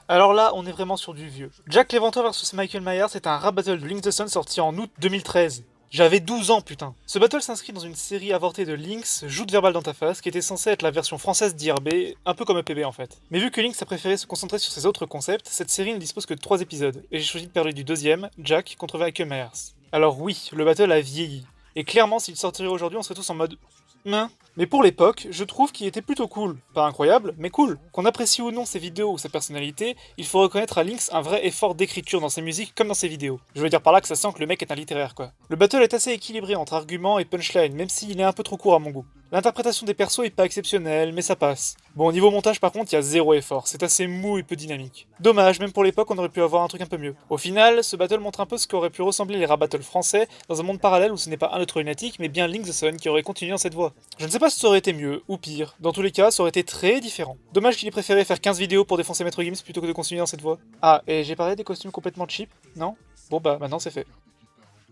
Alors là, on est vraiment sur du vieux. Jack l'Éventreur vs Michael Myers est un rap battle de Link the Sun sorti en août 2013. J'avais 12 ans, putain. Ce battle s'inscrit dans une série avortée de Lynx, Joute verbale dans ta face, qui était censée être la version française d'IRB, un peu comme EPB en fait. Mais vu que Lynx a préféré se concentrer sur ses autres concepts, cette série ne dispose que de 3 épisodes, et j'ai choisi de parler du deuxième, Jack contre Michael Myers. Alors oui, le battle a vieilli. Et clairement, s'il sortirait aujourd'hui, on serait tous en mode hein. Mais pour l'époque, je trouve qu'il était plutôt cool. Pas incroyable, mais cool. Qu'on apprécie ou non ses vidéos ou sa personnalité, il faut reconnaître à Lynx un vrai effort d'écriture dans ses musiques comme dans ses vidéos. Je veux dire par là que ça sent que le mec est un littéraire quoi. Le battle est assez équilibré entre arguments et punchline, même s'il est un peu trop court à mon goût. L'interprétation des persos est pas exceptionnelle, mais ça passe. Bon, au niveau montage par contre, il y a zéro effort, c'est assez mou et peu dynamique. Dommage, même pour l'époque, on aurait pu avoir un truc un peu mieux. Au final, ce battle montre un peu ce qu'auraient pu ressembler les rap battles français dans un monde parallèle où ce n'est pas un autre lunatique, mais bien Link the Sun qui aurait continué dans cette voie. Je ne sais pas si ça aurait été mieux ou pire, dans tous les cas, ça aurait été très différent. Dommage qu'il ait préféré faire 15 vidéos pour défoncer Maître Gims plutôt que de continuer dans cette voie. Ah, et j'ai parlé des costumes complètement cheap, non? Bon bah maintenant c'est fait.